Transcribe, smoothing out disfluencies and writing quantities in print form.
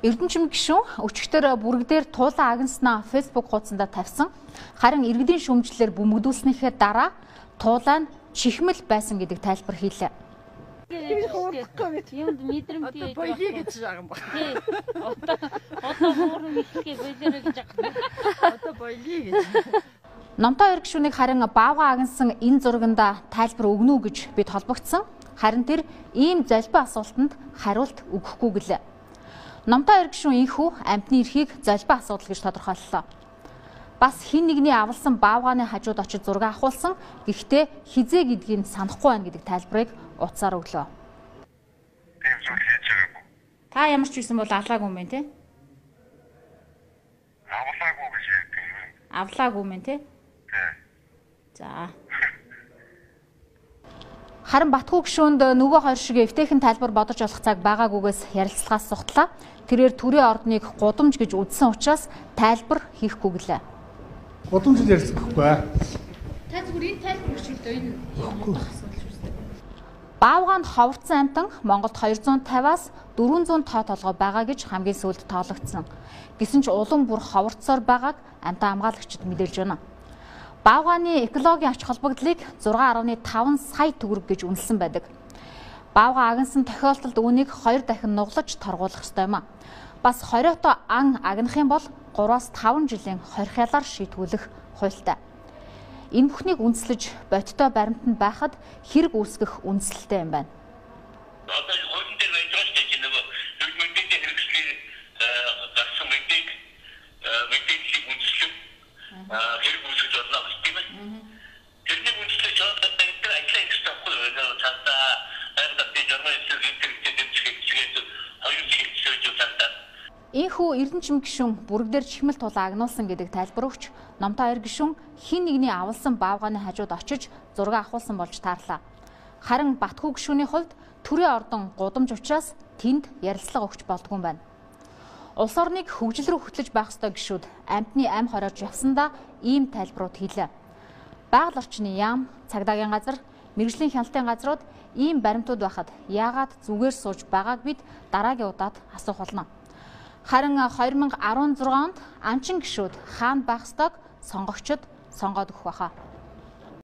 Эрдэнэчим гишүүн өчигдөр бүрэгдээр туулан агнаснаа Facebook хуудсанда тавьсан. Харин иргэдийн шүүмжлэлээр бөмбөгдүүлснийхээ дараа туулаа нь чихмэл байсан гэдэг тайлбар хийлээ. Юунд мэдрэмж боёлыг гэж байгаа юм байна. Тий. Одоо муурын ихгээ боёлоо гэж байгаа. Одоо боёлыг гэж. Номтой хоёр гишүүнийг харин баавга агнсан энэ зурагнда тайлбар өгнө үү гэж бид холбогдсон. Харин тэр ийм золбоо асуултанд хариулт өгөхгүй гэлээ. Номтой хоёр гишүүн инхүү амьтны эрхийг золбоо асуудал гэж тодорхойллоо. Бас хин нэгний авалсан баавгааны хажууд очиж зураг авахулсан. Гэхдээ хизээ гэдгийг санахгүй байна гэдэг тайлбарыг утсаар өглөө. Тийм зүйл хийж байгаагүй. Та ямар ч байсан бол авлаагүй юм байна те? Авлаагүй гэж ярьдаг юм. Авлаагүй юм те? Тий. За. Харин Батхүү гишүүнд нөгөө хоёр шиг эвтэйхэн тайлбар бодож олох цаг байгаагүйгээс ярилцлагаас сухтлаа. Тэрээр төрийн ордныг гудамж гэж үзсэн учраас тайлбар хийхгүй гэлээ. Гудамж ярилцахгүй. Та зүгээр энэ тайлбар өгчөлдөө энэ. Баавгаанд ховцсон амтан Монголд 250-аас 400 тоо толгой байгаа гэж хамгийн сүүлд тоологдсон. Гэсэн ч улам бүр ховорцсоор байгааг амтан хамгаалагчид мэдээлж байна. Баавгааны экологийн ач холбогдлыг 6.5 сая төгрөг гэж үнэлсэн байдаг. Баавга агнсан тохиолдолд үүнийг 2 дахин нуглаж торгуулах ёстой юм а. Бас 20-тоо ан агнах юм бол 3-аас 5 жилийн хорхиалаар шийтгүүлэх хуультай. Энэ бүхнийг үндэслэж бодиттой баримтанд байхад хэрэг үүсгэх үндсэлтэй юм байна. Одоо хуулийн дээр байж байгаа ч тийм нөгөө мэдээллийн хэрэгслэр гарсан мэдээллийг үндэслэх хэрэг үүсгэж болно гэж тийм ээ. Тэрний үндэслэж одоо ажлаа хийх байхгүй юу? Цаадаа хайртай журналистууд интервьюд хийгээд хоёр хэвчээж удаа. Ийхүү Эрдэнэчим гишүүн бүрэгдээр чихмэл тулаан агнуулсан гэдэг тайлбар өгч Номтой хоёр гишүүн хин нэгний авалсан баавгааны хажууд очиж зураг авахулсан болж таарлаа. Харин Батхүү гишүүний хувьд төрийн ордон гудамж учраас тэнд ярилцлага өгч болдгүй юм байна. Улс орныг хөгжил рүү хөтлөж байх ёстой гишүүд амьтны амь хориож явсандаа ийм тайлбарууд хийлээ. Байгаль орчны яам, цагдаагийн газар, мэргэжлийн хяналтын газрууд ийм баримтууд байхад яагаад зүгээр сууж байгааг бид дараагийн удаад асуух болно. Харин 2016 онд амчин гишүүд хаана байх ёстойг сонгогчид сонгоод өгөх байхаа.